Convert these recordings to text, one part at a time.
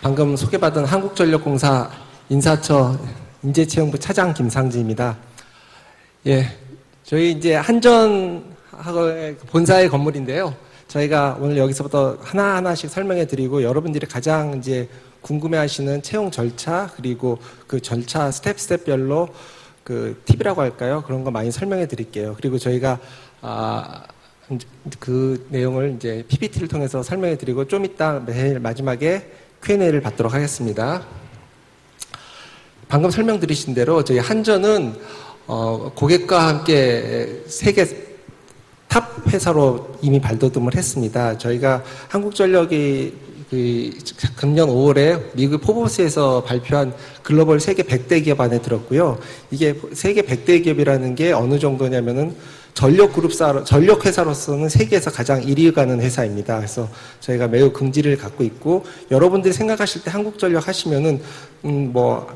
방금 소개받은 한국전력공사 인사처 인재채용부 차장 김상지입니다. 예, 저희 이제 한전하고의 본사의 건물인데요. 저희가 오늘 여기서부터 하나하나씩 설명해 드리고 여러분들이 가장 이제 궁금해하시는 채용 절차 그리고 그 절차 스텝별로 그 팁이라고 할까요? 그런 거 많이 설명해 드릴게요. 그리고 저희가 그 내용을 이제 PPT를 통해서 설명해 드리고 좀 이따 매일 마지막에 Q&A를 받도록 하겠습니다. 방금 설명드리신 대로 저희 한전은 고객과 함께 세계 탑 회사로 이미 발돋움을 했습니다. 저희가 한국전력이 금년 5월에 미국 포브스에서 발표한 글로벌 세계 100대 기업 안에 들었고요. 이게 세계 100대 기업이라는 게 어느 정도냐면은 전력 회사로서는 세계에서 가장 1위 가는 회사입니다. 그래서 저희가 매우 긍지를 갖고 있고, 여러분들이 생각하실 때 한국전력 하시면은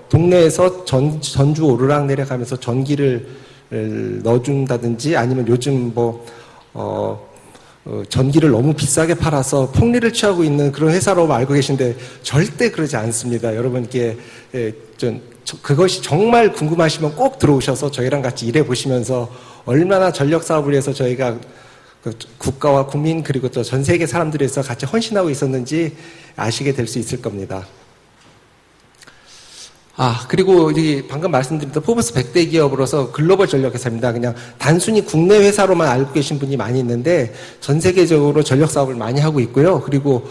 동네에서 전주 오르락 내려가면서 전기를 넣어준다든지 아니면 요즘 전기를 너무 비싸게 팔아서 폭리를 취하고 있는 그런 회사로 알고 계신데 절대 그러지 않습니다. 여러분께 그것이 정말 궁금하시면 꼭 들어오셔서 저희랑 같이 일해 보시면서 얼마나 전력 사업을 위해서 저희가 국가와 국민 그리고 또 전 세계 사람들이 위해서 같이 헌신하고 있었는지 아시게 될 수 있을 겁니다. 그리고 방금 말씀드렸던 포브스 100대 기업으로서 글로벌 전력 회사입니다. 그냥 단순히 국내 회사로만 알고 계신 분이 많이 있는데 전 세계적으로 전력 사업을 많이 하고 있고요. 그리고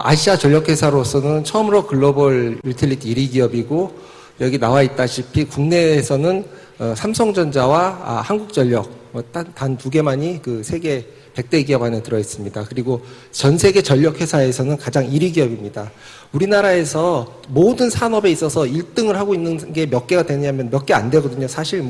아시아 전력 회사로서는 처음으로 글로벌 유틸리티 1위 기업이고, 여기 나와 있다시피 국내에서는 삼성전자와 한국전력 단 두 개만이 그 세계 100대 기업 안에 들어있습니다. 그리고 전 세계 전력 회사에서는 가장 1위 기업입니다. 우리나라에서 모든 산업에 있어서 1등을 하고 있는 게 몇 개가 되냐면 몇 개 안 되거든요. 사실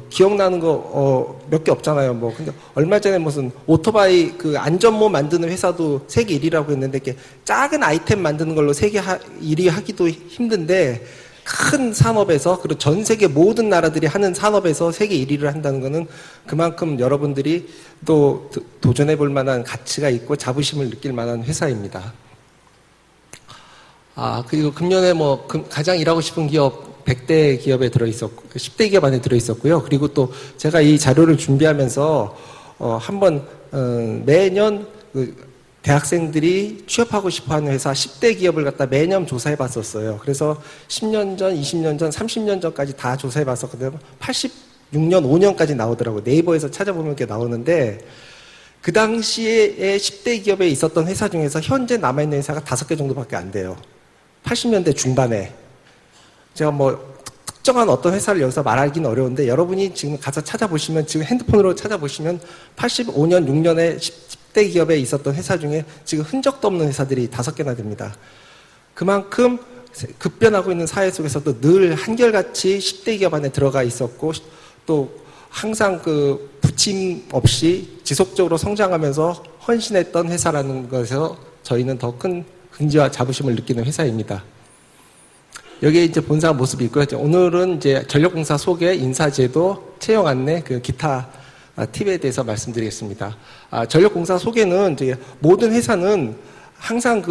기억나는 거 몇 개 없잖아요. 근데 얼마 전에 무슨 오토바이 그 안전모 만드는 회사도 세계 1위라고 했는데, 이렇게 작은 아이템 만드는 걸로 세계 1위 하기도 힘든데, 큰 산업에서, 그리고 전 세계 모든 나라들이 하는 산업에서 세계 1위를 한다는 것은 그만큼 여러분들이 또 도전해 볼 만한 가치가 있고 자부심을 느낄 만한 회사입니다. 그리고 금년에 가장 일하고 싶은 기업 100대 기업에 들어있었고, 10대 기업 안에 들어있었고요. 그리고 또 제가 이 자료를 준비하면서 한번 매년 대학생들이 취업하고 싶어하는 회사 10대 기업을 갖다 매년 조사해 봤었어요. 그래서 10년 전, 20년 전, 30년 전까지 다 조사해 봤었거든요. 86년, 5년까지 나오더라고요. 네이버에서 찾아보면 이렇게 나오는데, 그 당시에 10대 기업에 있었던 회사 중에서 현재 남아있는 회사가 5개 정도밖에 안 돼요. 80년대 중반에. 제가 특정한 어떤 회사를 여기서 말하기는 어려운데, 여러분이 지금 가서 찾아보시면, 지금 핸드폰으로 찾아보시면 85년, 6년에 10대 기업에 있었던 회사 중에 지금 흔적도 없는 회사들이 5개나 됩니다. 그만큼 급변하고 있는 사회 속에서도 늘 한결같이 10대 기업 안에 들어가 있었고, 또 항상 부침 없이 지속적으로 성장하면서 헌신했던 회사라는 것에서 저희는 더 큰 긍지와 자부심을 느끼는 회사입니다. 여기에 이제 본사 모습이 있고요. 오늘은 이제 전력공사 소개, 인사제도, 채용 안내, 기타 팁에 대해서 말씀드리겠습니다. 전력공사 소개는 이제 모든 회사는 항상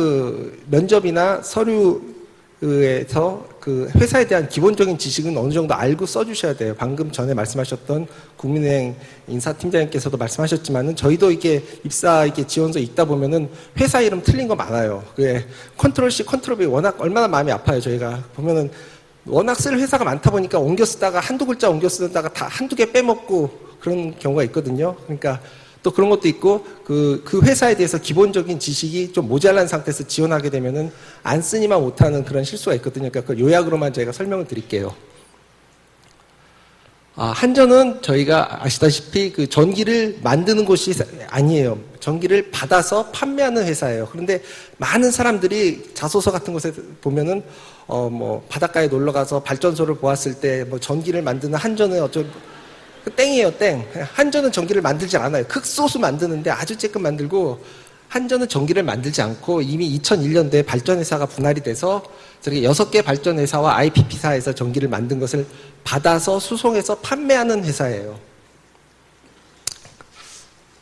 면접이나 서류에서 회사에 대한 기본적인 지식은 어느 정도 알고 써주셔야 돼요. 방금 전에 말씀하셨던 국민은행 인사팀장님께서도 말씀하셨지만은, 저희도 이게 지원서 읽다 보면은 회사 이름 틀린 거 많아요. 컨트롤 C, 컨트롤 V 워낙 얼마나 마음이 아파요. 저희가 보면은 워낙 쓸 회사가 많다 보니까 옮겨 쓰다가 한두 글자 옮겨 쓰다가 다 한두 개 빼먹고 그런 경우가 있거든요. 그러니까 또 그런 것도 있고, 그 회사에 대해서 기본적인 지식이 좀 모자란 상태에서 지원하게 되면은 안 쓰니만 못하는 그런 실수가 있거든요. 그러니까 그 요약으로만 저희가 설명을 드릴게요. 한전은 저희가 아시다시피 전기를 만드는 곳이 아니에요. 전기를 받아서 판매하는 회사예요. 그런데 많은 사람들이 자소서 같은 곳에 보면은 바닷가에 놀러 가서 발전소를 보았을 때 전기를 만드는 한전은 땡이에요, 땡. 한전은 전기를 만들지 않아요. 흑소수 만드는데 아주 쬐끔 만들고, 한전은 전기를 만들지 않고 이미 2001년도에 발전회사가 분할이 돼서 저렇게 6개 발전회사와 IPP사에서 전기를 만든 것을 받아서 수송해서 판매하는 회사예요.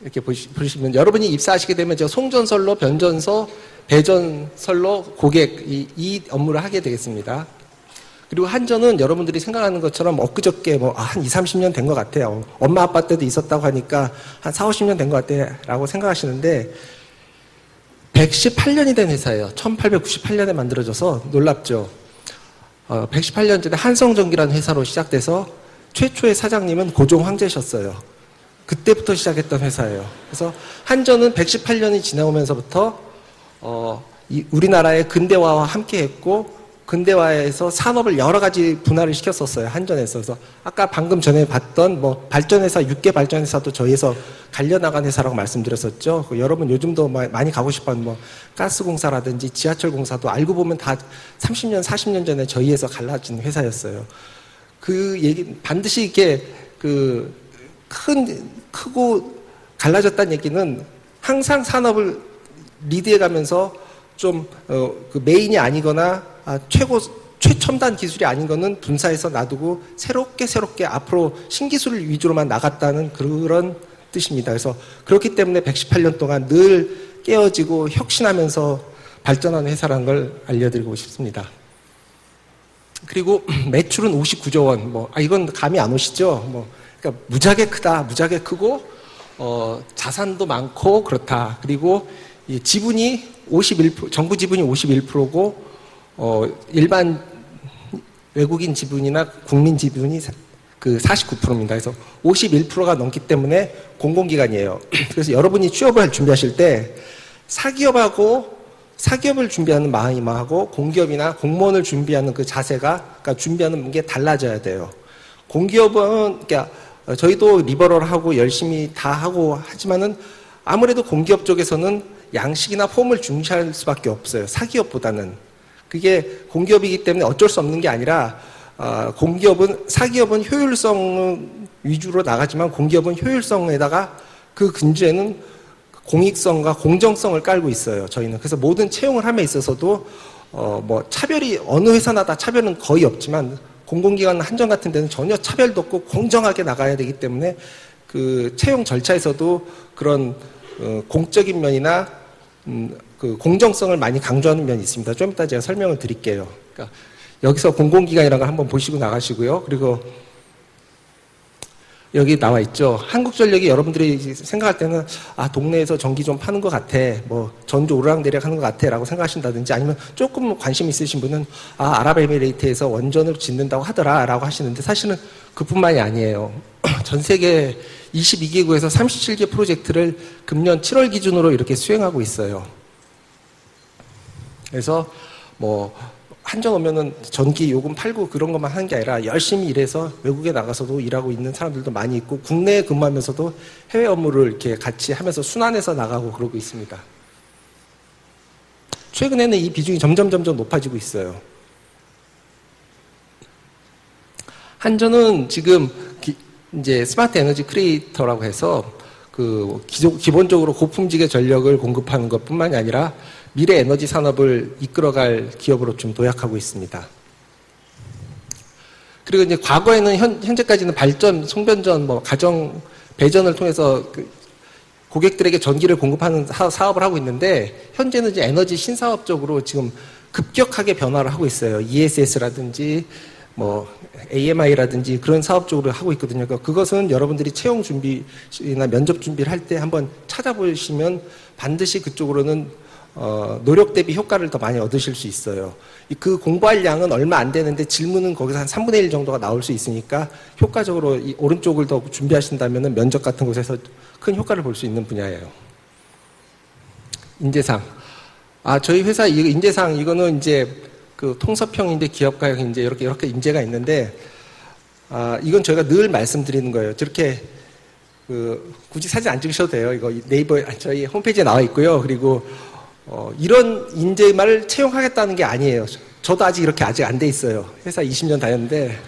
이렇게 보시면 여러분이 입사하시게 되면 저 송전설로, 변전서, 배전설로 고객 이 업무를 하게 되겠습니다. 그리고 한전은 여러분들이 생각하는 것처럼 엊그저께 한 20, 30년 된 것 같아요. 엄마 아빠 때도 있었다고 하니까 한 4, 50년 된 것 같아 라고 생각하시는데 118년이 된 회사예요. 1898년에 만들어져서 놀랍죠. 118년 전에 한성전기라는 회사로 시작돼서 최초의 사장님은 고종 황제셨어요. 그때부터 시작했던 회사예요. 그래서 한전은 118년이 지나오면서부터 우리나라의 근대화와 함께했고 근대화에서 산업을 여러 가지 분할을 시켰었어요. 한전에서. 그래서 아까 방금 전에 봤던 발전회사, 6개 발전회사도 저희에서 갈려나간 회사라고 말씀드렸었죠. 여러분 요즘도 많이 가고 싶어하는 가스공사라든지 지하철공사도 알고 보면 다 30년, 40년 전에 저희에서 갈라진 회사였어요. 그 얘기, 반드시 이렇게 크고 갈라졌다는 얘기는 항상 산업을 리드해 가면서 좀, 메인이 아니거나 최첨단 기술이 아닌 거는 분사해서 놔두고 새롭게 앞으로 신기술을 위주로만 나갔다는 그런 뜻입니다. 그래서 그렇기 때문에 118년 동안 늘 깨어지고 혁신하면서 발전하는 회사라는 걸 알려드리고 싶습니다. 그리고 매출은 59조 원. 이건 감이 안 오시죠? 그러니까 무지하게 크다, 무지하게 크고, 자산도 많고 그렇다. 그리고 이 지분이 51%, 정부 지분이 51%고, 일반 외국인 지분이나 국민 지분이 49%입니다. 그래서 51%가 넘기 때문에 공공기관이에요. 그래서 여러분이 취업을 준비하실 때 사기업을 준비하는 마음하고 공기업이나 공무원을 준비하는 그 자세가, 그러니까 준비하는 게 달라져야 돼요. 공기업은, 그러니까 저희도 리버럴하고 열심히 다 하고 하지만은 아무래도 공기업 쪽에서는 양식이나 폼을 중시할 수밖에 없어요. 사기업보다는. 그게 공기업이기 때문에 어쩔 수 없는 게 아니라 사기업은 효율성 위주로 나가지만 공기업은 효율성에다가 그 근저에는 공익성과 공정성을 깔고 있어요. 저희는. 그래서 모든 채용을 함에 있어서도 차별이 어느 회사나 다 차별은 거의 없지만 공공기관 한전 같은 데는 전혀 차별도 없고 공정하게 나가야 되기 때문에 그 채용 절차에서도 그런 공적인 면이나 그 공정성을 많이 강조하는 면이 있습니다. 좀 이따 제가 설명을 드릴게요. 그러니까 여기서 공공기관이라는 걸 한번 보시고 나가시고요. 그리고 여기 나와 있죠. 한국전력이 여러분들이 생각할 때는 동네에서 전기 좀 파는 것 같아. 전주 오르락내리락 하는 것 같아. 라고 생각하신다든지 아니면 조금 관심 있으신 분은 아랍에미레이트에서 원전을 짓는다고 하더라. 라고 하시는데 사실은 그뿐만이 아니에요. 전 세계 22개국에서 37개 프로젝트를 금년 7월 기준으로 이렇게 수행하고 있어요. 그래서 한전 오면은 전기 요금 팔고 그런 것만 하는 게 아니라 열심히 일해서 외국에 나가서도 일하고 있는 사람들도 많이 있고 국내에 근무하면서도 해외 업무를 이렇게 같이 하면서 순환해서 나가고 그러고 있습니다. 최근에는 이 비중이 점점 높아지고 있어요. 한전은 지금 이제 스마트 에너지 크리에이터라고 해서 기본적으로 고품질의 전력을 공급하는 것뿐만이 아니라 미래 에너지 산업을 이끌어갈 기업으로 좀 도약하고 있습니다. 그리고 이제 과거에는 현재까지는 발전, 송변전, 가정 배전을 통해서 고객들에게 전기를 공급하는 사업을 하고 있는데 현재는 이제 에너지 신사업 쪽으로 지금 급격하게 변화를 하고 있어요. ESS라든지 AMI라든지 그런 사업 쪽으로 하고 있거든요. 그것은 여러분들이 채용 준비나 면접 준비를 할 때 한번 찾아보시면 반드시 그쪽으로는 노력 대비 효과를 더 많이 얻으실 수 있어요. 그 공부할 양은 얼마 안 되는데 질문은 거기서 한 3분의 1 정도가 나올 수 있으니까 효과적으로 이 오른쪽을 더 준비하신다면 면접 같은 곳에서 큰 효과를 볼 수 있는 분야예요. 인재상. 저희 회사 인재상 이거는 이제 통섭형인데 기업가형 이제 이렇게 인재가 있는데 이건 저희가 늘 말씀드리는 거예요. 저렇게 굳이 사진 안 찍으셔도 돼요. 이거 네이버 저희 홈페이지에 나와 있고요. 그리고 이런 인재만을 채용하겠다는 게 아니에요. 저도 아직 안 돼 있어요. 회사 20년 다녔는데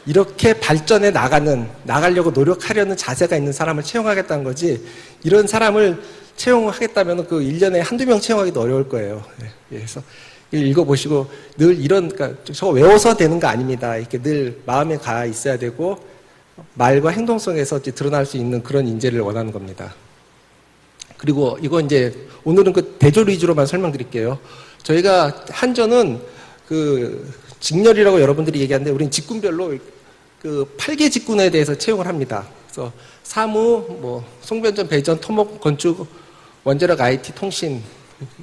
이렇게 발전해 나가려고 노력하려는 자세가 있는 사람을 채용하겠다는 거지 이런 사람을 채용하겠다면 1년에 한두 명 채용하기도 어려울 거예요. 그래서 읽어보시고 늘 그러니까 저거 외워서 되는 거 아닙니다. 이렇게 늘 마음에 가 있어야 되고 말과 행동 속에서 이제 드러날 수 있는 그런 인재를 원하는 겁니다. 그리고 이거 이제 오늘은 그 대졸 위주로만 설명드릴게요. 저희가 한전은 그 직렬이라고 여러분들이 얘기하는데 우리는 직군별로 그 8개 직군에 대해서 채용을 합니다. 그래서 사무, 뭐 송변전, 배전, 토목, 건축, 원자력, IT, 통신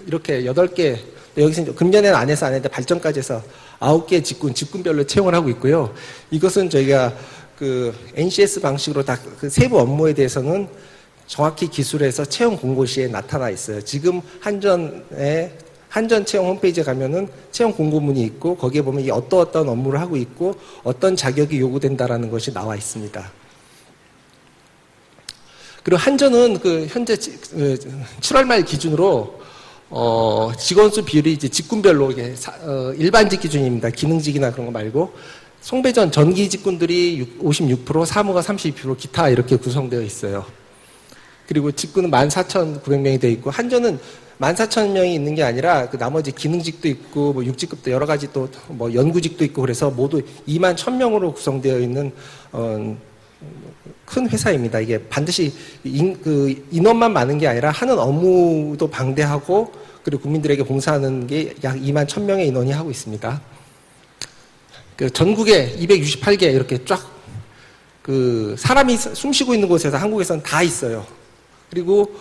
이렇게 8개, 여기서 금년에는 안 해서 안 했는데 발전까지 해서 9개 직군별로 채용을 하고 있고요. 이것은 저희가 그 NCS 방식으로 다 그 세부 업무에 대해서는 정확히 기술에서 채용 공고시에 나타나 있어요. 지금 한전 채용 홈페이지에 가면은 채용 공고문이 있고 거기에 보면 이 어떤 업무를 하고 있고 어떤 자격이 요구된다라는 것이 나와 있습니다. 그리고 한전은 그 현재 7월 말 기준으로 직원 수 비율이 이제 직군별로 이게 일반직 기준입니다. 기능직이나 그런 거 말고 송배전 전기 직군들이 56%, 사무가 32%, 기타 이렇게 구성되어 있어요. 그리고 직군은 14,900명이 되어 있고 한전은 14,000명이 있는 게 아니라 그 나머지 기능직도 있고 뭐 육직급도 여러 가지 또 뭐 연구직도 있고 그래서 모두 21,000명으로 구성되어 있는 큰 회사입니다. 이게 반드시 인원만 많은 게 아니라 하는 업무도 방대하고 그리고 국민들에게 봉사하는 게 약 21,000명의 인원이 하고 있습니다. 그 전국에 268개 이렇게 쫙 그 사람이 숨쉬고 있는 곳에서 한국에서는 다 있어요. 그리고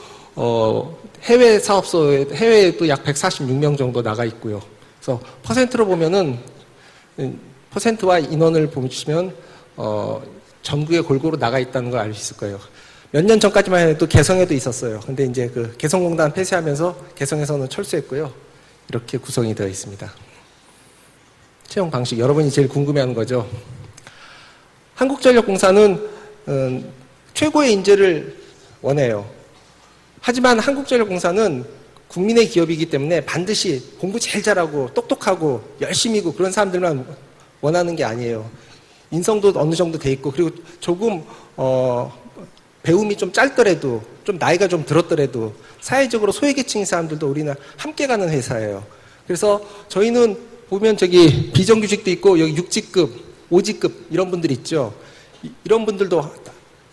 해외 사업소에 해외에도 약 146명 정도 나가 있고요. 그래서 퍼센트로 보면은 퍼센트와 인원을 보시면 전국에 골고루 나가 있다는 걸 알 수 있을 거예요. 몇 년 전까지만 해도 개성에도 있었어요. 근데 이제 그 개성공단 폐쇄하면서 개성에서는 철수했고요. 이렇게 구성이 되어 있습니다. 채용 방식 여러분이 제일 궁금해하는 거죠. 한국전력공사는 최고의 인재를 원해요. 하지만 한국전력공사는 국민의 기업이기 때문에 반드시 공부 제일 잘하고 똑똑하고 열심히고 그런 사람들만 원하는 게 아니에요. 인성도 어느 정도 돼 있고 그리고 조금 배움이 좀 짧더라도 좀 나이가 좀 들었더라도 사회적으로 소외계층인 사람들도 우리는 함께 가는 회사예요. 그래서 저희는 보면 저기 비정규직도 있고 여기 6직급, 5직급 이런 분들 있죠. 이런 분들도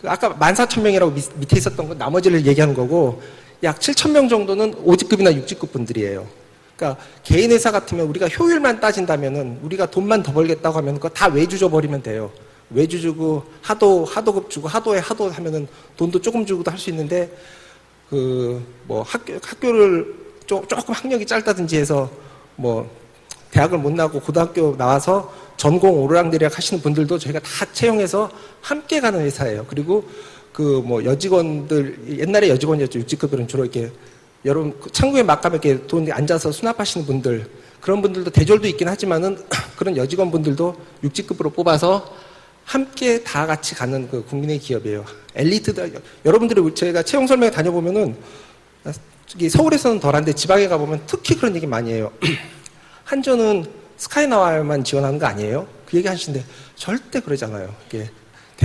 아까 14,000명이라고 밑에 있었던 건 나머지를 얘기하는 거고 약 7,000명 정도는 5직급이나 6직급 분들이에요. 그러니까 개인 회사 같으면 우리가 효율만 따진다면은 우리가 돈만 더 벌겠다고 하면 그거 다 외주 줘버리면 돼요. 외주 주고 하도급 주고 하도에 하도 하면은 돈도 조금 주고도 할 수 있는데 그 뭐 학교를 조금 학력이 짧다든지 해서 뭐 대학을 못 나고 고등학교 나와서 전공 오르락내리락 하시는 분들도 저희가 다 채용해서 함께 가는 회사예요. 그리고 그 뭐 여직원들 옛날에 여직원이었죠. 육직급들은 주로 이렇게 여러분 창구에 막 가면 이렇게 돈 앉아서 수납하시는 분들 그런 분들도 대졸도 있긴 하지만은 그런 여직원분들도 육직급으로 뽑아서 함께 다 같이 가는 그 국민의 기업이에요. 엘리트들 여러분들이 저희가 채용 설명회 다녀보면은 서울에서는 덜한데 지방에 가보면 특히 그런 얘기 많이 해요. 한전은 스카이나와만 지원하는 거 아니에요? 그 얘기 하시는데 절대 그러잖아요. 이게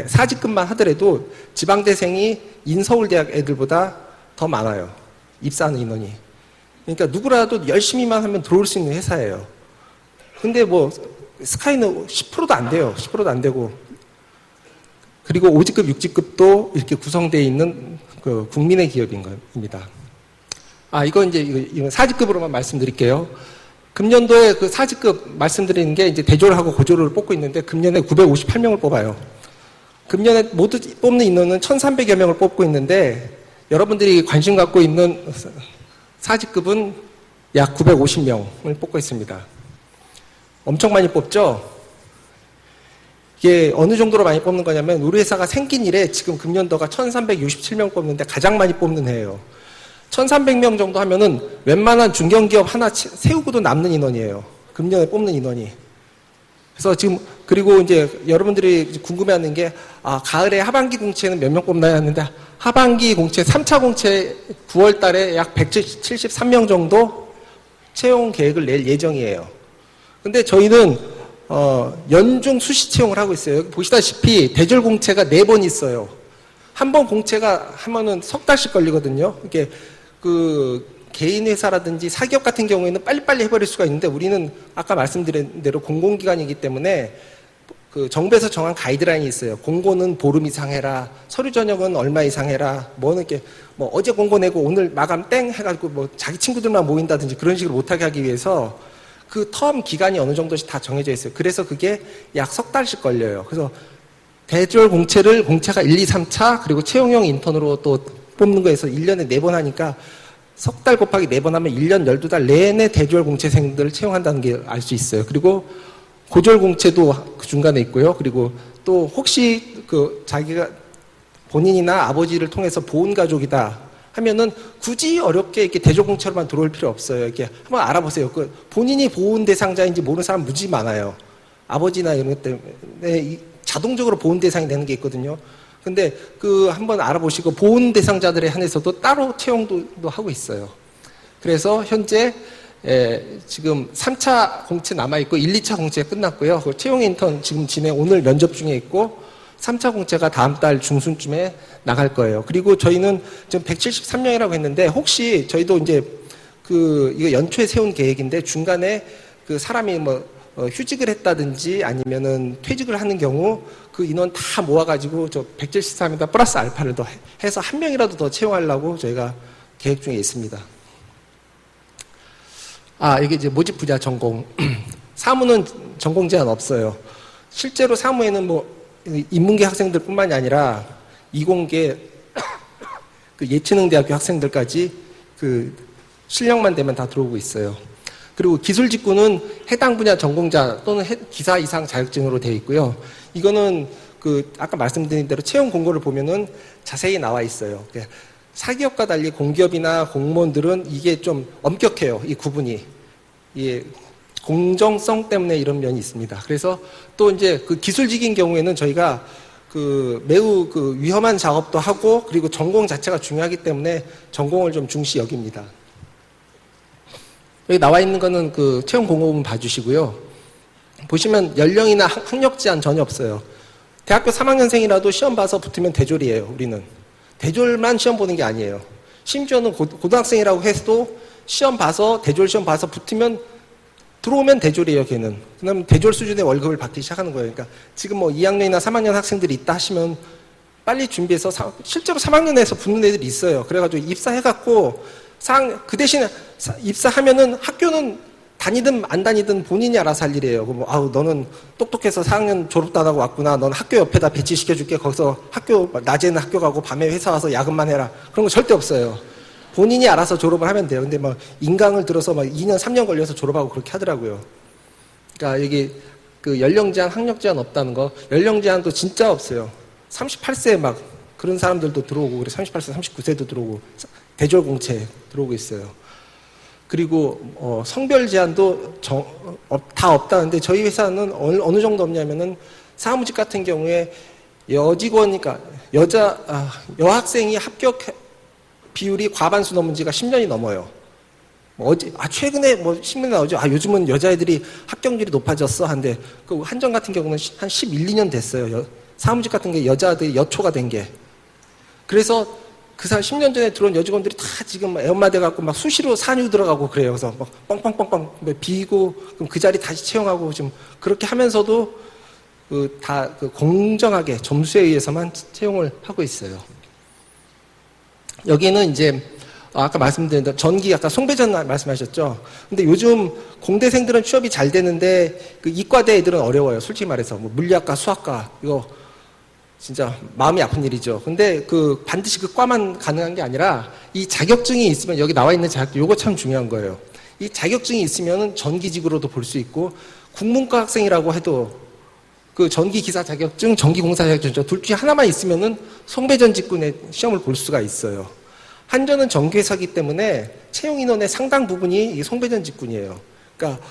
사직급만 하더라도 지방대생이 인서울대학 애들보다 더 많아요. 입사하는 인원이. 그러니까 누구라도 열심히만 하면 들어올 수 있는 회사예요. 근데 뭐 스카이는 10%도 안 돼요. 10%도 안 되고. 그리고 5직급, 6직급도 이렇게 구성되어 있는 그 국민의 기업인 겁니다. 이건 이제 이건 4직급으로만 말씀드릴게요. 금년도에 그 4직급 말씀드리는 게 이제 대졸하고 고졸을 뽑고 있는데 금년에 958명을 뽑아요. 금년에 모두 뽑는 인원은 1,300여 명을 뽑고 있는데 여러분들이 관심 갖고 있는 4직급은 약 950명을 뽑고 있습니다. 엄청 많이 뽑죠? 이게 어느 정도로 많이 뽑는 거냐면 우리 회사가 생긴 이래 지금 금년도가 1,367명 뽑는데 가장 많이 뽑는 해예요. 1,300명 정도 하면은 웬만한 중견기업 하나 세우고도 남는 인원이에요. 금년에 뽑는 인원이. 그래서 지금 그리고 이제 여러분들이 궁금해하는 게 가을에 하반기 공채는 몇 명 뽑나요? 했는데 하반기 공채 3차 공채 9월 달에 약 173명 정도 채용 계획을 낼 예정이에요. 근데 저희는 연중 수시 채용을 하고 있어요. 여기 보시다시피 대졸 공채가 4번 있어요. 한 번 공채가 하면은 석 달씩 걸리거든요. 이게 그 개인 회사라든지 사기업 같은 경우에는 빨리빨리 해버릴 수가 있는데 우리는 아까 말씀드린 대로 공공기관이기 때문에 그 정부에서 정한 가이드라인이 있어요. 공고는 보름 이상 해라. 서류 전형은 얼마 이상 해라. 뭐는 이렇게 뭐 어제 공고 내고 오늘 마감 땡 해가지고 뭐 자기 친구들만 모인다든지 그런 식으로 못하게 하기 위해서 그 텀 기간이 어느 정도씩 다 정해져 있어요. 그래서 그게 약 석 달씩 걸려요. 그래서 대졸 공채가 1, 2, 3차 그리고 채용형 인턴으로 또 뽑는 거에서 1년에 4번 하니까 석 달 곱하기 4번 하면 1년 12달 내내 대졸 공채생들을 채용한다는 게 알 수 있어요. 그리고 고졸 공채도 그 중간에 있고요. 그리고 또 혹시 그 자기가 본인이나 아버지를 통해서 보훈 가족이다 하면은 굳이 어렵게 이렇게 대졸 공채로만 들어올 필요 없어요. 이렇게 한번 알아보세요. 그 본인이 보훈 대상자인지 모르는 사람 무지 많아요. 아버지나 이런 것 때문에 자동적으로 보훈 대상이 되는 게 있거든요. 근데 그 한번 알아보시고 보훈 대상자들에 한해서도 따로 채용도 하고 있어요. 그래서 현재 지금 3차 공채 남아있고 1, 2차 공채가 끝났고요. 채용 인턴 지금 오늘 면접 중에 있고 3차 공채가 다음 달 중순쯤에 나갈 거예요. 그리고 저희는 지금 173명이라고 했는데 혹시 저희도 이제 이거 연초에 세운 계획인데 중간에 그 사람이 휴직을 했다든지 아니면은 퇴직을 하는 경우 그 인원 다 모아가지고 저 173에다 플러스 알파를 더 해서 한 명이라도 더 채용하려고 저희가 계획 중에 있습니다. 이게 이제 모집 분야 전공. 사무는 전공 제한 없어요. 실제로 사무에는 인문계 학생들 뿐만이 아니라 이공계 그 예체능대학교 학생들까지 그 실력만 되면 다 들어오고 있어요. 그리고 기술직군은 해당 분야 전공자 또는 기사 이상 자격증으로 되어 있고요. 이거는 그 아까 말씀드린 대로 채용 공고를 보면은 자세히 나와 있어요. 사기업과 달리 공기업이나 공무원들은 이게 좀 엄격해요. 이 구분이. 공정성 때문에 이런 면이 있습니다. 그래서 또 이제 그 기술직인 경우에는 저희가 그 매우 그 위험한 작업도 하고 그리고 전공 자체가 중요하기 때문에 전공을 좀 중시 여깁니다. 여기 나와 있는 거는 그 채용 공고문 봐주시고요. 보시면 연령이나 학력 제한 전혀 없어요. 대학교 3학년생이라도 시험 봐서 붙으면 대졸이에요, 우리는. 대졸만 시험 보는 게 아니에요. 심지어는 고등학생이라고 해도 대졸 시험 봐서 붙으면 들어오면 대졸이에요, 걔는. 그다음 대졸 수준의 월급을 받기 시작하는 거예요. 그러니까 지금 2학년이나 3학년 학생들이 있다 하시면 빨리 준비해서 실제로 3학년에서 붙는 애들이 있어요. 그래가지고 입사해갖고 그 대신에 입사하면은 학교는 다니든 안 다니든 본인이 알아서 할 일이에요. 너는 똑똑해서 4학년 졸업도 안 하고 왔구나. 넌 학교 옆에다 배치시켜줄게. 거기서 낮에는 학교 가고 밤에 회사 와서 야근만 해라. 그런 거 절대 없어요. 본인이 알아서 졸업을 하면 돼요. 근데 인강을 들어서 2년, 3년 걸려서 졸업하고 그렇게 하더라고요. 그러니까 여기 그 연령 제한, 학력 제한 없다는 거. 연령 제한도 진짜 없어요. 38세 그런 사람들도 들어오고, 38세, 39세도 들어오고, 대졸 공채 들어오고 있어요. 그리고 성별 제한도 다 없다는데 저희 회사는 어느 정도 없냐면은 사무직 같은 경우에 여직원이니까 여학생이 합격 비율이 과반수 넘은 지가 10년이 넘어요. 최근에 신문에 나오죠. 요즘은 여자애들이 합격률이 높아졌어. 한데 그 한전 같은 경우는 한 11, 12년 됐어요. 사무직 같은 게 여자들이 여초가 된 게. 그래서 그 10년 전에 들어온 여직원들이 다 지금 애엄마 돼갖고 수시로 산유 들어가고 그래요. 그래서 뻥뻥뻥뻥 비고 그럼 그 자리 다시 채용하고 지금 그렇게 하면서도 다 공정하게 점수에 의해서만 채용을 하고 있어요. 여기는 이제 아까 말씀드린 전기 아까 송배전 말씀하셨죠. 근데 요즘 공대생들은 취업이 잘 되는데 그 이과대 애들은 어려워요. 솔직히 말해서 물리학과, 수학과 이거 진짜 마음이 아픈 일이죠. 근데 반드시 그 과만 가능한 게 아니라 이 자격증이 있으면 여기 나와 있는 자격증 요거 참 중요한 거예요. 이 자격증이 있으면은 전기직으로도 볼 수 있고 국문과 학생이라고 해도 그 전기기사 자격증, 전기공사 자격증 둘 중에 하나만 있으면은 송배전 직군의 시험을 볼 수가 있어요. 한전은 전기회사이기 때문에 채용 인원의 상당 부분이 이 송배전 직군이에요. 그러니까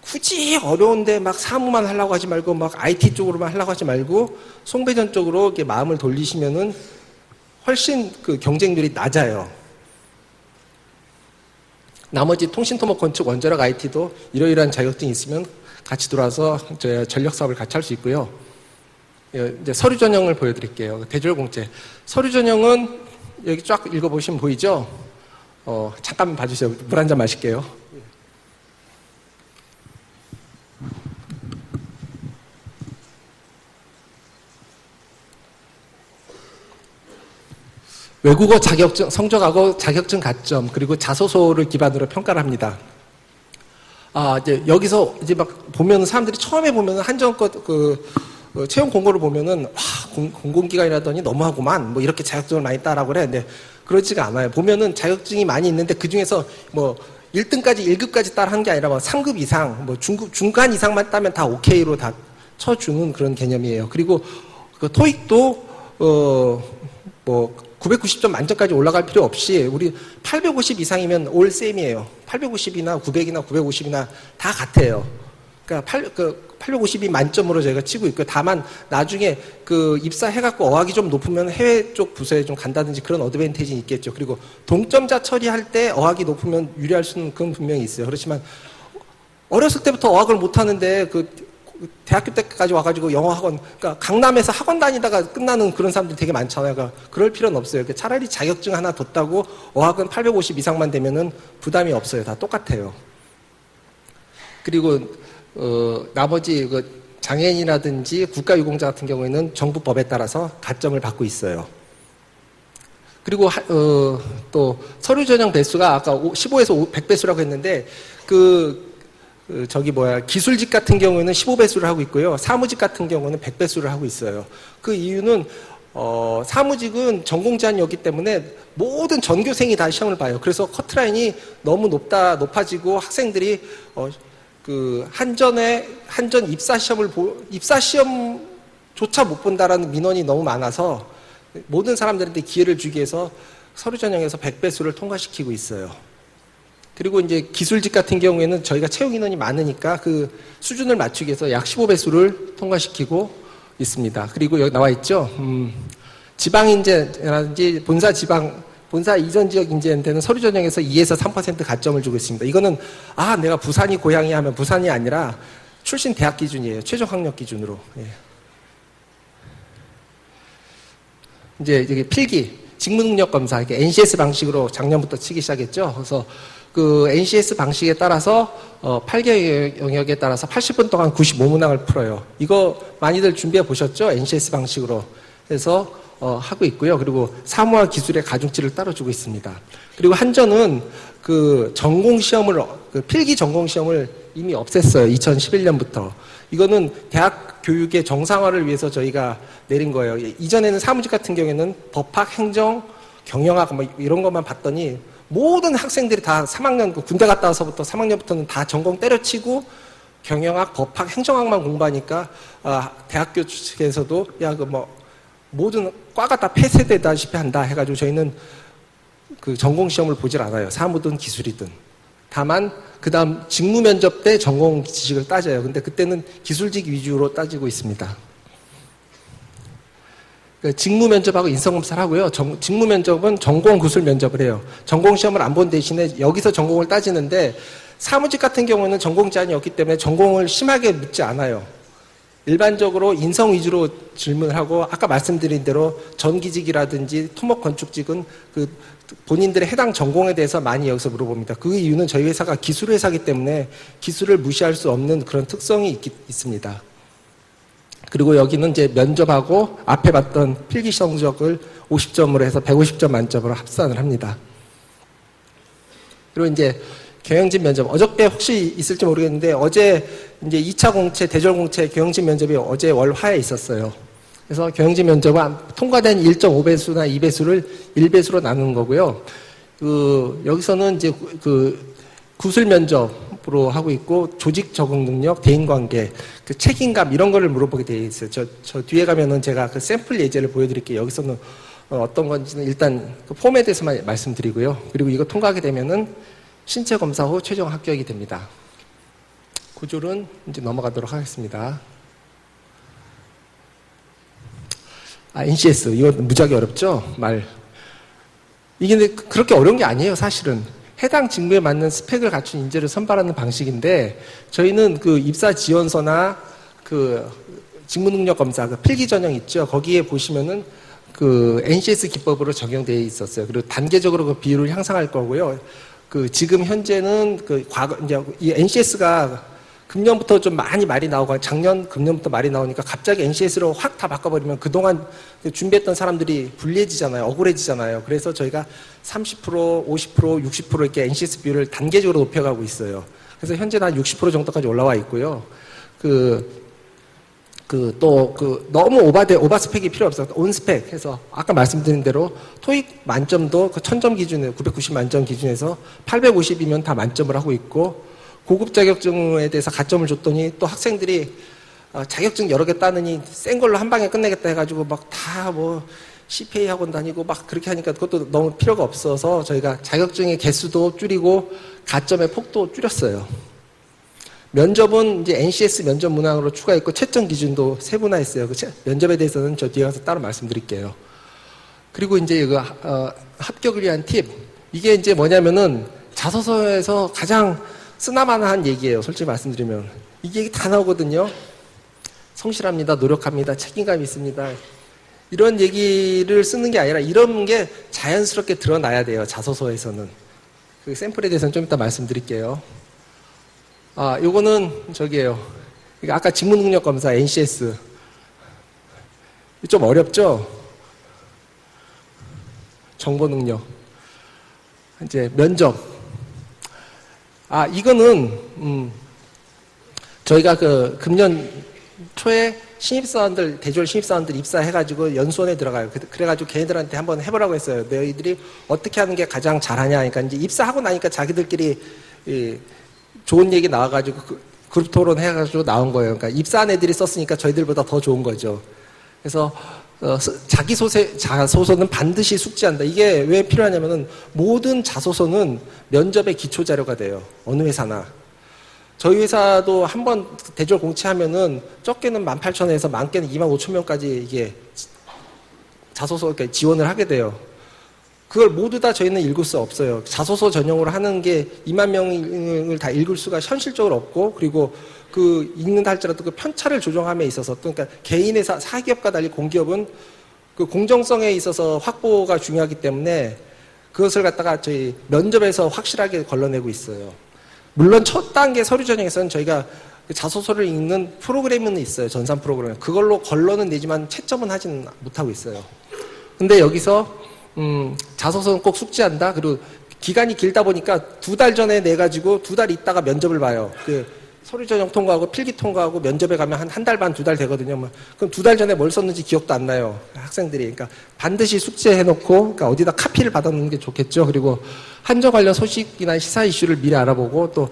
굳이 어려운데 사무만 하려고 하지 말고 IT 쪽으로만 하려고 하지 말고 송배전 쪽으로 이렇게 마음을 돌리시면은 훨씬 그 경쟁률이 낮아요. 나머지 통신토목 건축 원자력 IT도 이러이러한 자격증이 있으면 같이 들어와서 전력 사업을 같이 할 수 있고요. 이제 서류 전형을 보여드릴게요. 대졸 공채. 서류 전형은 여기 쫙 읽어보시면 보이죠? 잠깐만 봐주세요. 물 한 잔 마실게요. 외국어 자격증, 성적하고 자격증 가점, 그리고 자소서를 기반으로 평가를 합니다. 이제 여기서 이제 막 보면 사람들이 처음에 보면은 한정껏 채용 공고를 보면은 공공기관이라더니 너무하구만 뭐 이렇게 자격증을 많이 따라고 그래. 근데 그러지가 않아요. 보면은 자격증이 많이 있는데 그 중에서 뭐 1등까지 1급까지 따라한 게 아니라 뭐 3급 이상, 뭐 중간 이상만 따면 다 오케이로 다 쳐주는 그런 개념이에요. 그리고 그 토익도 뭐 990점 만점까지 올라갈 필요 없이 우리 850 이상이면 올 셈이에요. 850이나 900이나 950이나 다 같아요. 그러니까 850이 만점으로 저희가 치고 있고, 다만 나중에 그 입사해갖고 어학이 좀 높으면 해외 쪽 부서에 좀 간다든지 그런 어드밴티지는 있겠죠. 그리고 동점자 처리할 때 어학이 높으면 유리할 수는 그건 분명히 있어요. 그렇지만 어렸을 때부터 어학을 못하는데 대학교 때까지 와가지고 영어 학원, 그러니까 강남에서 학원 다니다가 끝나는 그런 사람들이 되게 많잖아요. 그러니까 그럴 필요는 없어요. 차라리 자격증 하나 뒀다고 어학은 850 이상만 되면은 부담이 없어요. 다 똑같아요. 그리고 나머지 장애인이라든지 국가유공자 같은 경우에는 정부 법에 따라서 가점을 받고 있어요. 그리고 또 서류 전형 배수가 아까 15에서 100배수라고 했는데 기술직 같은 경우에는 15배수를 하고 있고요. 사무직 같은 경우는 100배수를 하고 있어요. 그 이유는 사무직은 전공 제한이 없기 때문에 모든 전교생이 다 시험을 봐요. 그래서 커트라인이 너무 높아지고 학생들이 한전 입사시험조차 못 본다라는 민원이 너무 많아서 모든 사람들한테 기회를 주기 위해서 서류 전형에서 100배수를 통과시키고 있어요. 그리고 이제 기술직 같은 경우에는 저희가 채용 인원이 많으니까 그 수준을 맞추기 위해서 약 15배수를 통과시키고 있습니다. 그리고 여기 나와 있죠. 지방인재라든지 본사 이전 지역 인재한테는 서류 전형에서 2에서 3% 가점을 주고 있습니다. 이거는 내가 부산이 고향이 하면 부산이 아니라 출신 대학 기준이에요. 최종 학력 기준으로. 예. 이제 필기 직무능력 검사, 이렇게 NCS 방식으로 작년부터 치기 시작했죠. 그래서 그 NCS 방식에 따라서 8개 영역에 따라서 80분 동안 95문항을 풀어요. 이거 많이들 준비해 보셨죠? NCS 방식으로 해서 하고 있고요. 그리고 사무와 기술의 가중치를 따로 주고 있습니다. 그리고 한전은 필기 전공 시험을 이미 없앴어요. 2011년부터. 이거는 대학 교육의 정상화를 위해서 저희가 내린 거예요. 이전에는 사무직 같은 경우에는 법학, 행정, 경영학 뭐 이런 것만 봤더니 모든 학생들이 다 3학년, 군대 갔다 와서부터 3학년부터는 다 전공 때려치고 경영학, 법학, 행정학만 공부하니까 대학교 측에서도 모든 과가 다 폐쇄되다시피 한다 해가지고 저희는 그 전공 시험을 보질 않아요. 사무든 기술이든. 다만 그 다음 직무 면접 때 전공 지식을 따져요. 근데 그때는 기술직 위주로 따지고 있습니다. 직무 면접하고 인성검사를 하고요. 직무 면접은 전공 구술 면접을 해요. 전공 시험을 안 본 대신에 여기서 전공을 따지는데 사무직 같은 경우는 전공 제한이 없기 때문에 전공을 심하게 묻지 않아요. 일반적으로 인성 위주로 질문을 하고 아까 말씀드린 대로 전기직이라든지 토목 건축직은 본인들의 해당 전공에 대해서 많이 여기서 물어봅니다. 그 이유는 저희 회사가 기술 회사이기 때문에 기술을 무시할 수 없는 그런 특성이 있습니다. 그리고 여기는 이제 면접하고 앞에 봤던 필기 성적을 50점으로 해서 150점 만점으로 합산을 합니다. 그리고 이제 경영진 면접, 어저께 혹시 있을지 모르겠는데 어제 이제 2차 공채, 대졸 공채 경영진 면접이 어제 월화에 있었어요. 그래서 경영진 면접은 통과된 1.5배수나 2배수를 1배수로 나누는 거고요. 여기서는 이제 구술 면접으로 하고 있고 조직 적응 능력, 대인 관계, 책임감 이런 거를 물어보게 되어 있어요. 저 뒤에 가면은 제가 그 샘플 예제를 보여드릴게요. 여기서는 어떤 건지는 일단 그 폼에 대해서만 말씀드리고요. 그리고 이거 통과하게 되면은 신체 검사 후 최종 합격이 됩니다. 구조는 이제 넘어가도록 하겠습니다. NCS 이거 무지하게 어렵죠? 이게 그렇게 어려운 게 아니에요, 사실은. 해당 직무에 맞는 스펙을 갖춘 인재를 선발하는 방식인데 저희는 그 입사 지원서나 직무능력 검사, 필기 전형 있죠. 거기에 보시면은 NCS 기법으로 적용되어 있었어요. 그리고 단계적으로 그 비율을 향상할 거고요. 지금 현재는 과거 이제 이 NCS가 금년부터 좀 많이 말이 나오고 작년 금년부터 말이 나오니까 갑자기 NCS로 확 다 바꿔버리면 그동안 준비했던 사람들이 불리해지잖아요. 억울해지잖아요. 그래서 저희가 30%, 50%, 60% 이렇게 NCS 비율을 단계적으로 높여가고 있어요. 그래서 현재는 한 60% 정도까지 올라와 있고요. 너무 오버스펙이 필요 없어요. 온스펙 해서, 아까 말씀드린 대로, 토익 만점도 1000점 기준에, 990 만점 기준에서 850이면 다 만점을 하고 있고, 고급 자격증에 대해서 가점을 줬더니 또 학생들이 자격증 여러 개 따느니 센 걸로 한 방에 끝내겠다 해가지고 막 다 CPA 학원 다니고 막 그렇게 하니까 그것도 너무 필요가 없어서 저희가 자격증의 개수도 줄이고 가점의 폭도 줄였어요. 면접은 이제 NCS 면접 문항으로 추가했고 채점 기준도 세분화했어요. 면접에 대해서는 저 뒤에 가서 따로 말씀드릴게요. 그리고 이제 합격을 위한 팁. 이게 이제 뭐냐면은 자소서에서 가장 쓰나마나한 얘기예요. 솔직히 말씀드리면. 이게 다 나오거든요. 성실합니다. 노력합니다. 책임감이 있습니다. 이런 얘기를 쓰는 게 아니라 이런 게 자연스럽게 드러나야 돼요. 자소서에서는. 그 샘플에 대해서는 좀 이따 말씀드릴게요. 요거는 저기예요. 아까 직무능력 검사 NCS. 좀 어렵죠? 정보능력. 이제 면접. 이거는 저희가 금년 초에 신입사원들, 대졸 신입사원들 입사해가지고 연수원에 들어가요. 그래가지고 걔네들한테 한번 해보라고 했어요. 너희들이 어떻게 하는 게 가장 잘하냐. 그러니까 이제 입사하고 나니까 자기들끼리 좋은 얘기 나와가지고 그룹 토론 해가지고 나온 거예요. 그러니까 입사한 애들이 썼으니까 저희들보다 더 좋은 거죠. 그래서 자소서는 반드시 숙지한다. 이게 왜 필요하냐면은 모든 자소서는 면접의 기초 자료가 돼요. 어느 회사나. 저희 회사도 한번 대졸 공채하면은 적게는 18,000에서 많게는 25,000명까지 이게 자소서 그러니까 지원을 하게 돼요. 그걸 모두 다 저희는 읽을 수 없어요. 자소서 전용으로 하는 게 2만 명을 다 읽을 수가 현실적으로 없고, 그리고 그 읽는다 할지라도 그 편차를 조정함에 있어서, 그러니까 개인의 사기업과 달리 공기업은 그 공정성에 있어서 확보가 중요하기 때문에 그것을 갖다가 저희 면접에서 확실하게 걸러내고 있어요. 물론 첫 단계 서류 전형에서는 저희가 자소서를 읽는 프로그램은 있어요. 전산 프로그램. 그걸로 걸러는 내지만 채점은 하지는 못하고 있어요. 근데 여기서 자소서는 꼭 숙지한다. 그리고 기간이 길다 보니까 2달 전에 내가지고 2달 있다가 면접을 봐요. 서류 전형 통과하고 필기 통과하고 면접에 가면 한 달 반, 2달 되거든요. 그럼 2달 전에 뭘 썼는지 기억도 안 나요. 학생들이. 그러니까 반드시 숙지해놓고, 그러니까 어디다 카피를 받아놓는 게 좋겠죠. 그리고 한저 관련 소식이나 시사 이슈를 미리 알아보고, 또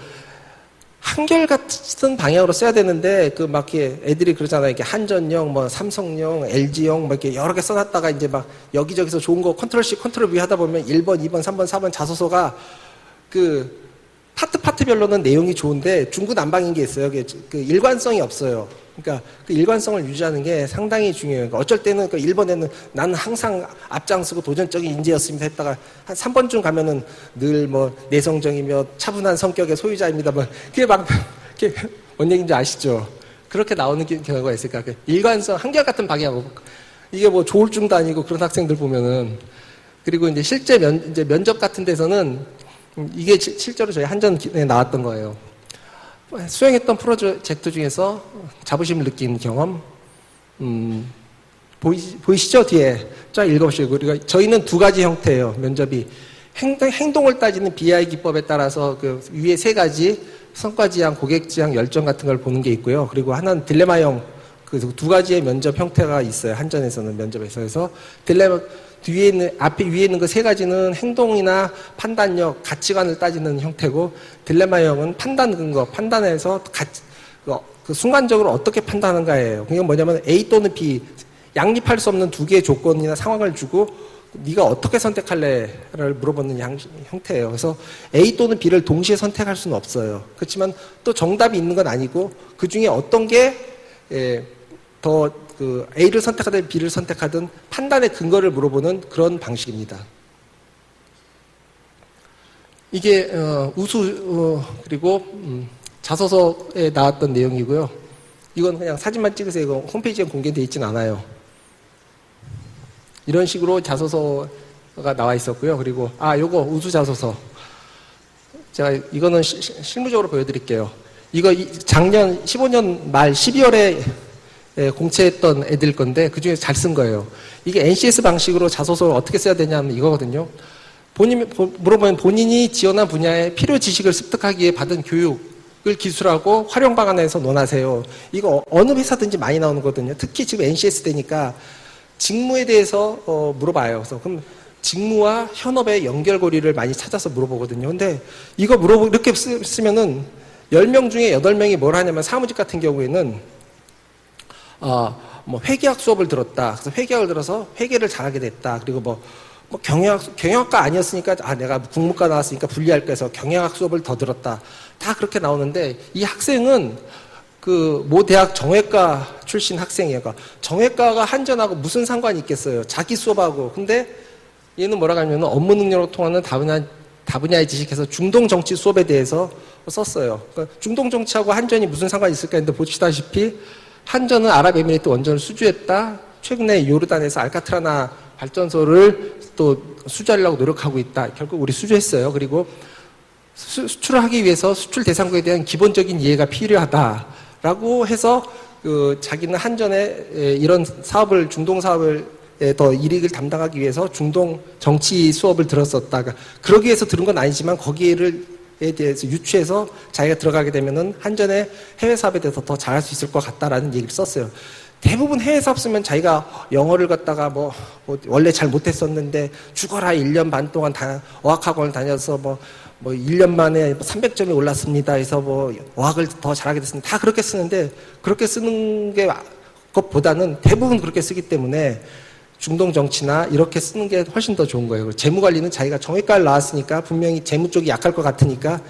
한결같은 방향으로 써야 되는데 막 이렇게 애들이 그러잖아요. 이렇게 한전용, 삼성용, LG용 이렇게 여러 개 써놨다가 이제 막 여기저기서 좋은 거 컨트롤 C, 컨트롤 V 하다 보면 1번, 2번, 3번, 4번 자소서가 파트별로는 내용이 좋은데 중구난방인 게 있어요. 일관성이 없어요. 그러니까 그 일관성을 유지하는 게 상당히 중요해요. 그러니까 어쩔 때는 1번에는 나는 항상 앞장서고 도전적인 인재였습니다 했다가 한 3번쯤 가면은 늘 내성적이며 차분한 성격의 소유자입니다. 그게 뭔 얘기인지 아시죠? 그렇게 나오는 경우가 있을까? 일관성, 한결같은 방향. 이게 좋을 줄도 아니고 그런 학생들 보면은. 그리고 이제 실제 면접 같은 데서는 이게 실제로 저희 한전에 나왔던 거예요. 수행했던 프로젝트 중에서 자부심을 느낀 경험, 보이시죠? 뒤에 쫙 읽어보시고. 그러니까 저희는 2가지 형태예요. 면접이 행동을 따지는 BI 기법에 따라서 위에 3가지 성과지향, 고객지향, 열정 같은 걸 보는 게 있고요. 그리고 하나는 딜레마형, 2가지의 면접 형태가 있어요. 한전에서는 면접에서. 그래서 위에 있는 그 3가지는 행동이나 판단력, 가치관을 따지는 형태고, 딜레마형은 판단 근거, 판단해서 순간적으로 어떻게 판단하는가예요. 그게 뭐냐면 A 또는 B, 양립할 수 없는 2개의 조건이나 상황을 주고 네가 어떻게 선택할래를 물어보는 형태예요. 그래서 A 또는 B를 동시에 선택할 수는 없어요. 그렇지만 또 정답이 있는 건 아니고 그 중에 어떤 게 더 A를 선택하든 B를 선택하든 판단의 근거를 물어보는 그런 방식입니다. 이게 그리고 자소서에 나왔던 내용이고요. 이건 그냥 사진만 찍으세요. 이거 홈페이지에 공개되어 있진 않아요. 이런 식으로 자소서가 나와 있었고요. 그리고 요거 우수 자소서. 제가 이거는 실무적으로 보여드릴게요. 이거 작년 15년 말 12월에 공채했던 애들 건데 그중에 잘 쓴 거예요. 이게 NCS 방식으로 자소서를 어떻게 써야 되냐면 이거거든요. 물어보면 본인이 지원한 분야의 필요 지식을 습득하기 위해 받은 교육을 기술하고 활용 방안에서 논하세요. 이거 어느 회사든지 많이 나오는 거거든요. 특히 지금 NCS 되니까 직무에 대해서 물어봐요. 그래서 그럼 직무와 현업의 연결고리를 많이 찾아서 물어보거든요. 근데 이거 이렇게 쓰면은 10명 중에 8명이 뭘 하냐면 사무직 같은 경우에는 뭐 회계학 수업을 들었다. 그래서 회계학을 들어서 회계를 잘하게 됐다. 그리고 뭐 경영학과 아니었으니까 내가 국문과 나왔으니까 불리할까 해서 경영학 수업을 더 들었다. 다 그렇게 나오는데 이 학생은 그 모 대학 정외과 출신 학생이에요. 그러니까 정외과가 한전하고 무슨 상관이 있겠어요. 자기 수업하고. 근데 얘는 뭐라고 하냐면 업무 능력으로 통하는 다분야의 지식에서 중동 정치 수업에 대해서 썼어요. 그러니까 중동 정치하고 한전이 무슨 상관이 있을까 했는데 보시다시피 한전은 아랍에미리트 원전을 수주했다. 최근에 요르단에서 알카트라나 발전소를 또 수주하려고 노력하고 있다. 결국 우리 수주했어요. 그리고 수출을 하기 위해서 수출 대상국에 대한 기본적인 이해가 필요하다라고 해서 자기는 한전에 이런 사업을 중동 사업을 더 이익을 담당하기 위해서 중동 정치 수업을 들었었다. 그러기 위해서 들은 건 아니지만 거기에 대해서 유추해서 자기가 들어가게 되면은 한전의 해외 사업에 대해서 더 잘할 수 있을 것 같다라는 얘기를 썼어요. 대부분 해외 사업 쓰면 자기가 영어를 갖다가 뭐 원래 잘 못했었는데 죽어라 1년 반 동안 어학학원을 다녀서 뭐 1년 만에 300점이 올랐습니다. 해서 뭐 어학을 더 잘하게 됐습니다. 다 그렇게 쓰는데 그렇게 쓰는 게 것보다는 대부분 그렇게 쓰기 때문에 중동 정치나 이렇게 쓰는 게 훨씬 더 좋은 거예요. 재무 관리는 자기가 정외과를 나왔으니까 분명히 재무 쪽이 약할 것 같으니까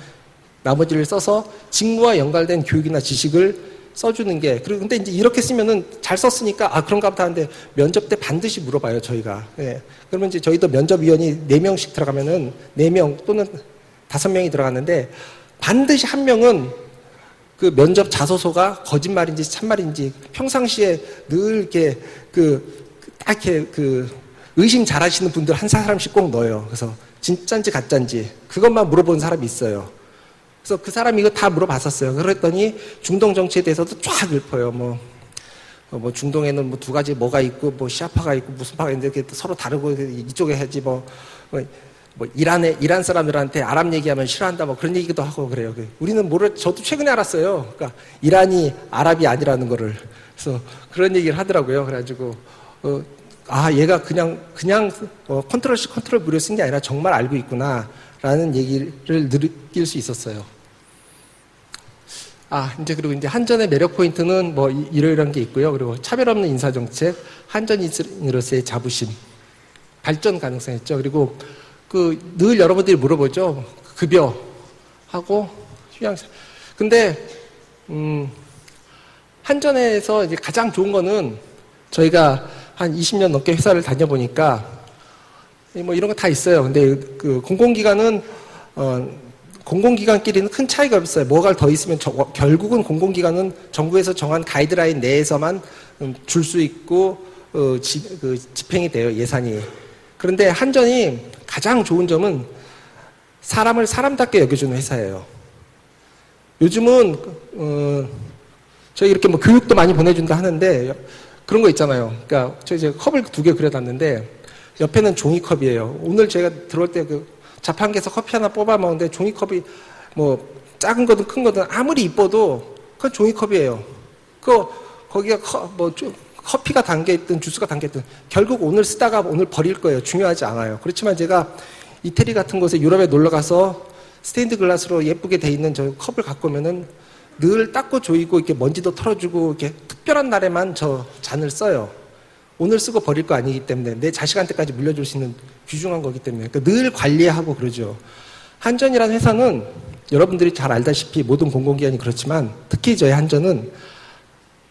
나머지를 써서 직무와 연관된 교육이나 지식을 써주는 게 그리고 근데 이제 이렇게 쓰면은 잘 썼으니까 그런가 보다 하는데 면접 때 반드시 물어봐요 저희가. 예. 그러면 이제 저희도 면접위원이 4명씩 들어가면은 4명 또는 5명이 들어갔는데 반드시 한 명은 그 면접 자소서가 거짓말인지 참말인지 평상시에 늘 이렇게 딱 이렇게 의심 잘 하시는 분들 한 사람씩 꼭 넣어요. 그래서 진짠지 가짠지 그것만 물어본 사람이 있어요. 그래서 그 사람이 이거 다 물어봤었어요. 그랬더니 중동 정치에 대해서도 쫙 읊어요. 뭐 중동에는 뭐 2가지 뭐가 있고 뭐 시아파가 있고 무슨 파가 있는데 이렇게 서로 다르고 이쪽에 해야지 뭐 이란 사람들한테 아랍 얘기하면 싫어한다 뭐 그런 얘기도 하고 그래요. 우리는 저도 최근에 알았어요. 그러니까 이란이 아랍이 아니라는 거를. 그래서 그런 얘기를 하더라고요. 그래가지고 얘가 그냥 컨트롤 C 컨트롤 V로 쓴 게 아니라 정말 알고 있구나라는 얘기를 느낄 수 있었어요. 그리고 이제 한전의 매력 포인트는 뭐 이러이러한 게 있고요. 그리고 차별 없는 인사 정책, 한전인으로서의 자부심, 발전 가능성 있죠. 그리고 늘 여러분들이 물어보죠. 급여하고 휴양사. 근데 한전에서 이제 가장 좋은 거는 저희가 한 20년 넘게 회사를 다녀보니까 뭐 이런 거 다 있어요. 근데 공공기관은 공공기관끼리는 큰 차이가 없어요. 뭐가 더 있으면 결국은 공공기관은 정부에서 정한 가이드라인 내에서만 줄 수 있고 집행이 돼요. 예산이. 그런데 한전이 가장 좋은 점은 사람을 사람답게 여겨주는 회사예요. 요즘은 저희 이렇게 뭐 교육도 많이 보내준다 하는데 그런 거 있잖아요. 그러니까 저 이제 컵을 2개 그려놨는데 옆에는 종이컵이에요. 오늘 제가 들어올 때 자판기에서 커피 하나 뽑아 먹는데 종이컵이 뭐 작은 거든 큰 거든 아무리 이뻐도 그건 종이컵이에요. 거기가 커피가 담겨있든 주스가 담겨있든 결국 오늘 쓰다가 오늘 버릴 거예요. 중요하지 않아요. 그렇지만 제가 이태리 같은 곳에 유럽에 놀러 가서 스테인드 글라스로 예쁘게 돼 있는 저 컵을 갖고 오면은 늘 닦고 조이고 이렇게 먼지도 털어주고 이렇게 특별한 날에만 저 잔을 써요. 오늘 쓰고 버릴 거 아니기 때문에 내 자식한테까지 물려줄 수 있는 귀중한 거기 때문에 그러니까 늘 관리하고 그러죠. 한전이라는 회사는 여러분들이 잘 알다시피 모든 공공기관이 그렇지만 특히 저희 한전은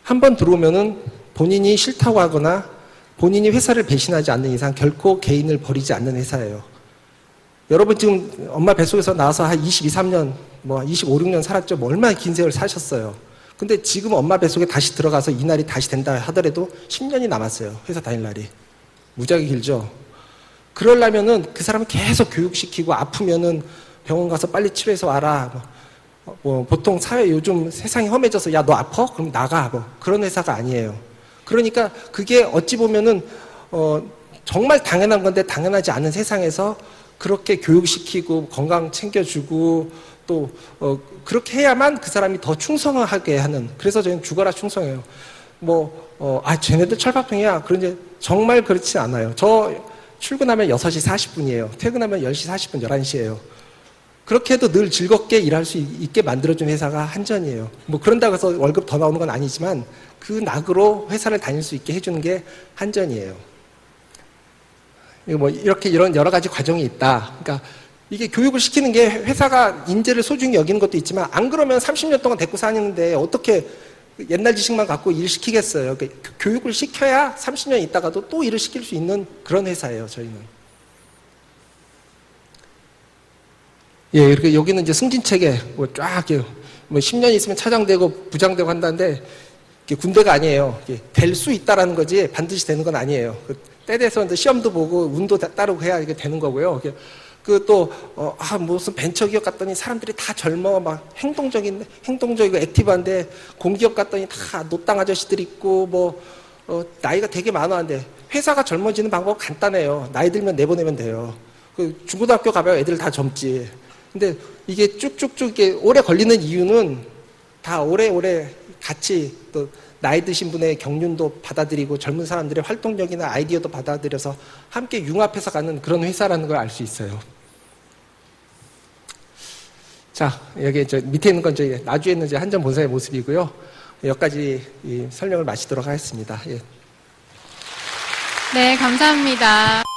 한번 들어오면은 본인이 싫다고 하거나 본인이 회사를 배신하지 않는 이상 결코 개인을 버리지 않는 회사예요. 여러분 지금 엄마 뱃속에서 나와서 한 22, 3년, 25, 6년 살았죠. 뭐 얼마나 긴 세월 사셨어요. 근데 지금 엄마 뱃속에 다시 들어가서 이 날이 다시 된다 하더라도 10년이 남았어요. 회사 다닐 날이. 무지하게 길죠. 그러려면은 그 사람을 계속 교육시키고 아프면은 병원 가서 빨리 치료해서 와라. 보통 사회 요즘 세상이 험해져서 야, 너 아파? 그럼 나가. 뭐 그런 회사가 아니에요. 그러니까 그게 어찌 보면은 정말 당연한 건데 당연하지 않은 세상에서 그렇게 교육시키고 건강 챙겨주고 또 그렇게 해야만 그 사람이 더 충성하게 하는. 그래서 저는 죽어라 충성해요. 쟤네들 철밥통이야. 그런데 정말 그렇지 않아요. 저 출근하면 6시 40분이에요. 퇴근하면 10시 40분, 11시예요. 그렇게 해도 늘 즐겁게 일할 수 있게 만들어준 회사가 한전이에요. 그런다고 해서 월급 더 나오는 건 아니지만 그 낙으로 회사를 다닐 수 있게 해주는 게 한전이에요. 이렇게 이런 여러 가지 과정이 있다. 그러니까 이게 교육을 시키는 게 회사가 인재를 소중히 여기는 것도 있지만 안 그러면 30년 동안 데리고 사는데 어떻게 옛날 지식만 갖고 일 시키겠어요. 그러니까 교육을 시켜야 30년 있다가도 또 일을 시킬 수 있는 그런 회사예요, 저희는. 예, 이렇게 여기는 이제 승진체계, 쫙, 10년 있으면 차장되고 부장되고 한다는데, 군대가 아니에요. 될 수 있다라는 거지, 반드시 되는 건 아니에요. 때 돼서 이제 시험도 보고, 운도 따르고 해야 이게 되는 거고요. 무슨 벤처기업 갔더니 사람들이 다 젊어, 막 행동적이고 액티브한데, 공기업 갔더니 다 노땅 아저씨들 있고, 나이가 되게 많아한데, 회사가 젊어지는 방법은 간단해요. 나이 들면 내보내면 돼요. 중고등학교 가봐야 애들 다 젊지. 근데 이게 쭉쭉쭉 이게 오래 걸리는 이유는 다 오래오래 같이 또 나이 드신 분의 경륜도 받아들이고 젊은 사람들의 활동력이나 아이디어도 받아들여서 함께 융합해서 가는 그런 회사라는 걸 알 수 있어요. 자, 여기 밑에 있는 건 저희 나주에 있는 한전 본사의 모습이고요. 여기까지 이 설명을 마치도록 하겠습니다. 예. 네, 감사합니다.